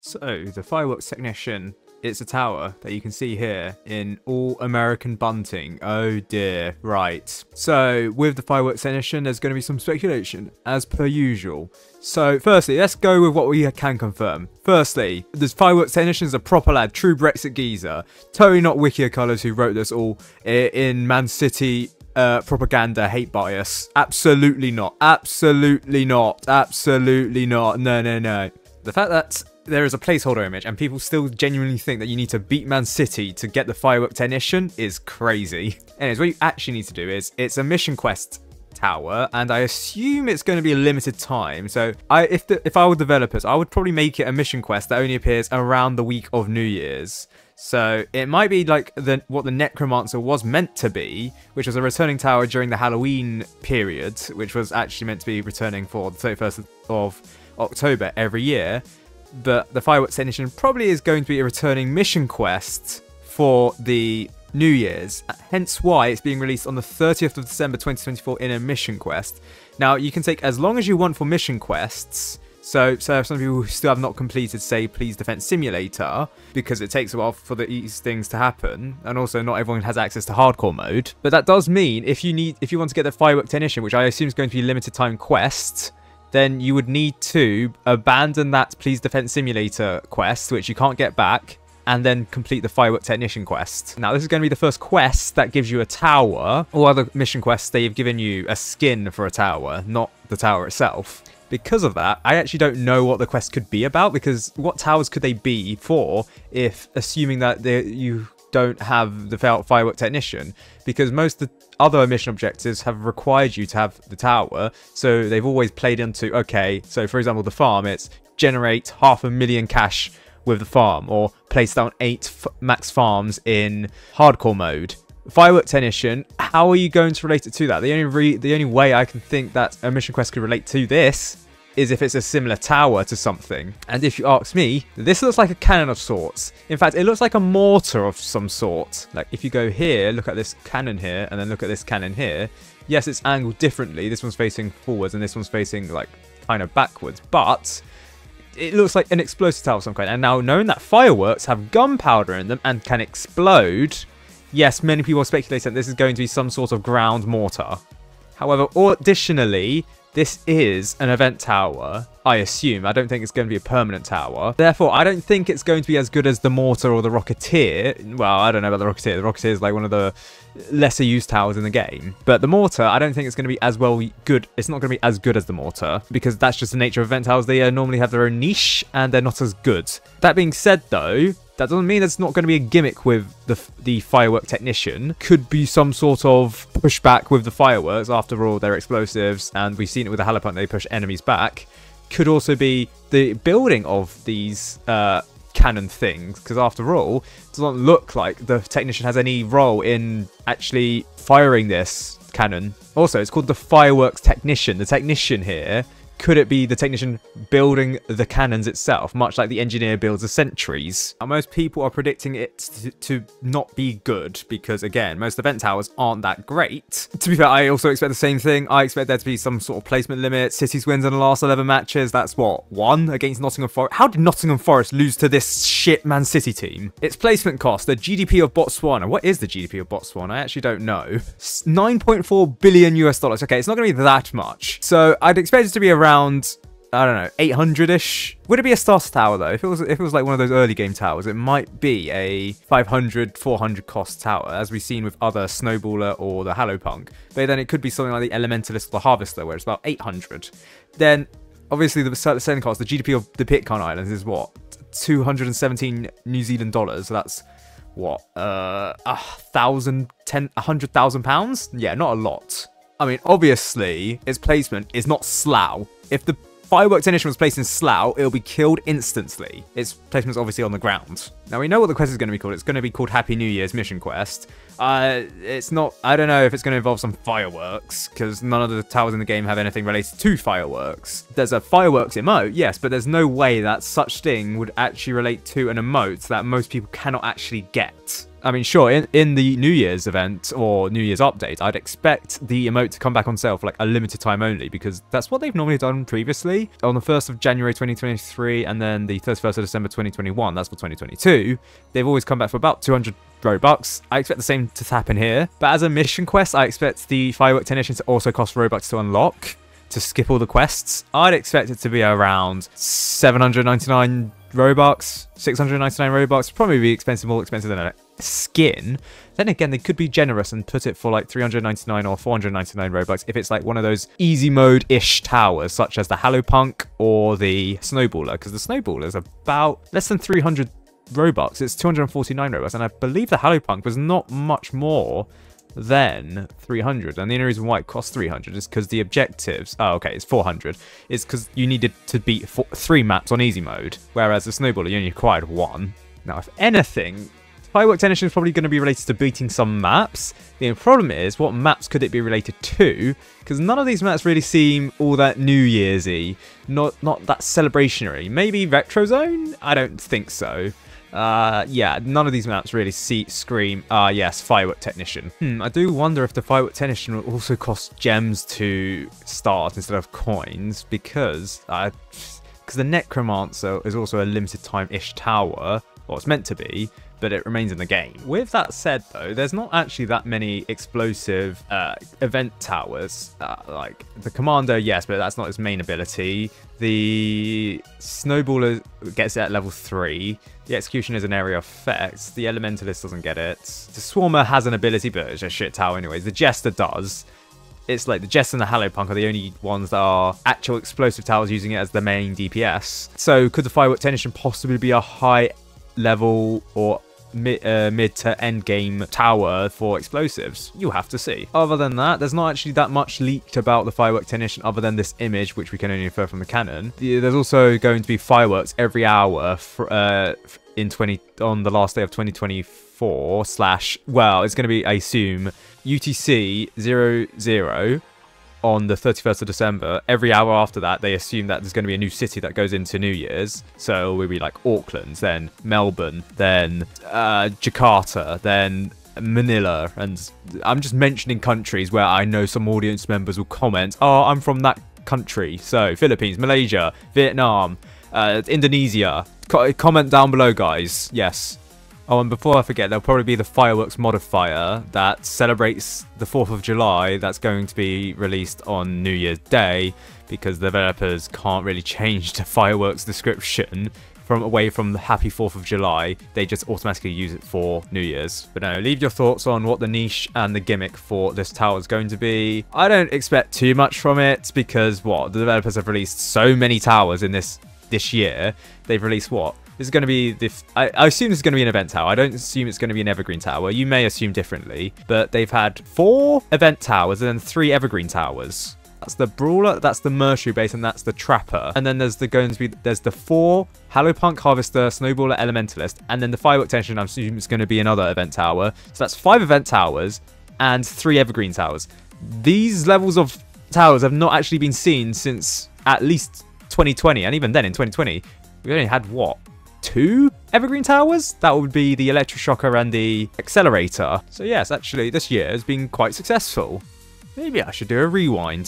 So, the Fireworks Technician, it's a tower that you can see here in all American bunting. Oh dear, right. So, with the Fireworks Technician, there's going to be some speculation, as per usual. So, firstly, let's go with what we can confirm. Firstly, this Fireworks Technician is a proper lad, true Brexit geezer. Totally not WIKI colours who wrote this all in Man City propaganda hate bias. Absolutely not. Absolutely not. Absolutely not. No, no, no. The fact that there is a placeholder image and people still genuinely think that you need to beat Man City to get the Firework Technician is crazy. Anyways, what you actually need to do is, it's a mission quest tower, and I assume it's going to be a limited time. So if I were developers, I would probably make it a mission quest that only appears around the week of New Year's. So it might be like what the Necromancer was meant to be, which was a returning tower during the Halloween period, which was actually meant to be returning for the 31st of October every year. But the Fireworks Technician probably is going to be a returning mission quest for the New Year's, hence why it's being released on the 30th of December 2024 in a mission quest. Now, you can take as long as you want for mission quests. So some people who still have not completed, say, Please Defense Simulator, because it takes a while for these things to happen, and also not everyone has access to hardcore mode. But that does mean if you want to get the Firework Technician, which I assume is going to be a limited time quest, then you would need to abandon that Please Defense Simulator quest, which you can't get back, and then complete the Firework Technician quest. Now, this is going to be the first quest that gives you a tower. All other mission quests, they've given you a skin for a tower, not the tower itself. Because of that, I actually don't know what the quest could be about, because what towers could they be for if, assuming that you don't have the Firework Technician? Because most of the other mission objectives have required you to have the tower, so they've always played into, okay, so for example, the farm, it's generate 500,000 cash with the farm, or place down 8 max farms in hardcore mode. Firework Technician, how are you going to relate it to that? The only way I can think that a mission quest could relate to this is if it's a similar tower to something. And if you ask me, this looks like a cannon of sorts. In fact, it looks like a mortar of some sort. Like, if you go here, look at this cannon here, and then look at this cannon here. Yes, it's angled differently. This one's facing forwards, and this one's facing, like, kind of backwards. But it looks like an explosive tower of some kind. And now, knowing that fireworks have gunpowder in them and can explode, yes, many people are speculating that this is going to be some sort of ground mortar. However, additionally, this is an event tower, I assume. I don't think it's going to be a permanent tower. Therefore, I don't think it's going to be as good as the Mortar or the Rocketeer. Well, I don't know about the Rocketeer. The Rocketeer is like one of the lesser used towers in the game. But the Mortar, I don't think it's going to be as good. It's not going to be as good as the Mortar, because that's just the nature of event towers. They normally have their own niche, and they're not as good. That being said, though, that doesn't mean there's not going to be a gimmick with the Firework Technician. Could be some sort of pushback with the fireworks. After all, they're explosives, and we've seen it with the Halipunk, they push enemies back. Could also be the building of these cannon things, because after all, it doesn't look like the Technician has any role in actually firing this cannon. Also, it's called the Fireworks Technician. The Technician here, could it be the Technician building the cannons itself, much like the engineer builds the sentries? Now, most people are predicting it to not be good, because again, most event towers aren't that great. To be fair, I also expect the same thing. I expect there to be some sort of placement limit. City's wins in the last 11 matches. That's what, 1 against Nottingham Forest. How did Nottingham Forest lose to this shit Man City team? Its placement cost, the GDP of Botswana. What is the GDP of Botswana? I actually don't know. $9.4 billion US. Okay, it's not going to be that much. So I'd expect it to be around, I don't know, 800-ish. Would it be a starter tower though? If it was like one of those early game towers, it might be a 500, 400 cost tower, as we've seen with other Snowballer or the Halipunk. But then it could be something like the Elementalist or the Harvester, where it's about 800. Then obviously the selling cost, the GDP of the Pitcairn Islands is what? 217 New Zealand dollars. So that's what? £100,000? Yeah, not a lot. I mean, obviously, its placement is not Slough. If the Firework Technician was placed in Slough, it'll be killed instantly. Its placement is obviously on the ground. Now, we know what the quest is going to be called. It's going to be called Happy New Year's Mission Quest. It's not, I don't know if it's going to involve some fireworks, because none of the towers in the game have anything related to fireworks. There's a fireworks emote, yes, but there's no way that such thing would actually relate to an emote that most people cannot actually get. I mean, sure, in the New Year's event or New Year's update, I'd expect the emote to come back on sale for like a limited time only, because that's what they've normally done previously. On the 1st of January 2023 and then the 31st of December 2021, that's for 2022, they've always come back for about 200 Robux. I expect the same to happen here. But as a mission quest, I expect the Firework Technician to also cost Robux to unlock, to skip all the quests. I'd expect it to be around 799 Robux, 699 Robux, probably be more expensive than a skin. Then again, they could be generous and put it for like 399 or 499 Robux if it's like one of those easy mode-ish towers, such as the Hallopunk or the Snowballer, because the Snowballer is about less than 300 Robux. It's 249 Robux, and I believe the Hallopunk was not much more than 300, and the only reason why it costs 300 is because the objectives, oh okay, it's 400, is because you needed to beat 3 maps on easy mode, whereas the Snowballer you only required 1. Now if anything, Firework Technician is probably going to be related to beating some maps. The only problem is, what maps could it be related to? Because none of these maps really seem all that New Year's-y, not that celebrationary. Maybe Retro Zone? I don't think so. Yeah, none of these maps really scream, yes, Firework Technician. I do wonder if the Firework Technician will also cost gems to start instead of coins, because the Necromancer is also a limited time-ish tower, or it's meant to be, but it remains in the game. With that said, though, there's not actually that many explosive event towers. Like the Commander, yes, but that's not his main ability. The Snowballer gets it at level 3. The Executioner is an area effect. The Elementalist doesn't get it. The Swarmer has an ability, but it's a shit tower anyways. The Jester does. It's like the Jester and the Hallopunk are the only ones that are actual explosive towers using it as the main DPS. So could the Firework Technician possibly be a high level or mid to end game tower for explosives? You'll have to see. Other than that, there's not actually that much leaked about the Firework Technician other than this image, which we can only infer from the canon. There's also going to be fireworks every hour on the last day of 2024 / well, it's going to be, I assume, UTC 00 on the 31st of December. Every hour after that, they assume that there's going to be a new city that goes into New Year's. So it will be like Auckland, then Melbourne, then Jakarta, then Manila. And I'm just mentioning countries where I know some audience members will comment, oh, I'm from that country. So Philippines, Malaysia, Vietnam, Indonesia. Comment down below, guys. Yes. Oh, and before I forget, there'll probably be the Fireworks modifier that celebrates the 4th of July. That's going to be released on New Year's Day, because the developers can't really change the Fireworks description away from the happy 4th of July. They just automatically use it for New Year's. But no, leave your thoughts on what the niche and the gimmick for this tower is going to be. I don't expect too much from it, because the developers have released so many towers in this year. They've released This is going to be I assume this is going to be an event tower. I don't assume it's going to be an evergreen tower. You may assume differently, but they've had 4 event towers and then 3 evergreen towers. That's the Brawler, that's the Mercenary base, and that's the Trapper. And then there's the 4 Hallopunk, Harvester, Snowballer, Elementalist, and then the Firework Technician. I assume it's going to be another event tower. So that's 5 event towers and 3 evergreen towers. These levels of towers have not actually been seen since at least 2020, and even then in 2020 we only had 2 evergreen towers? That would be the Electroshocker and the Accelerator. So yes, actually this year has been quite successful. Maybe I should do a rewind.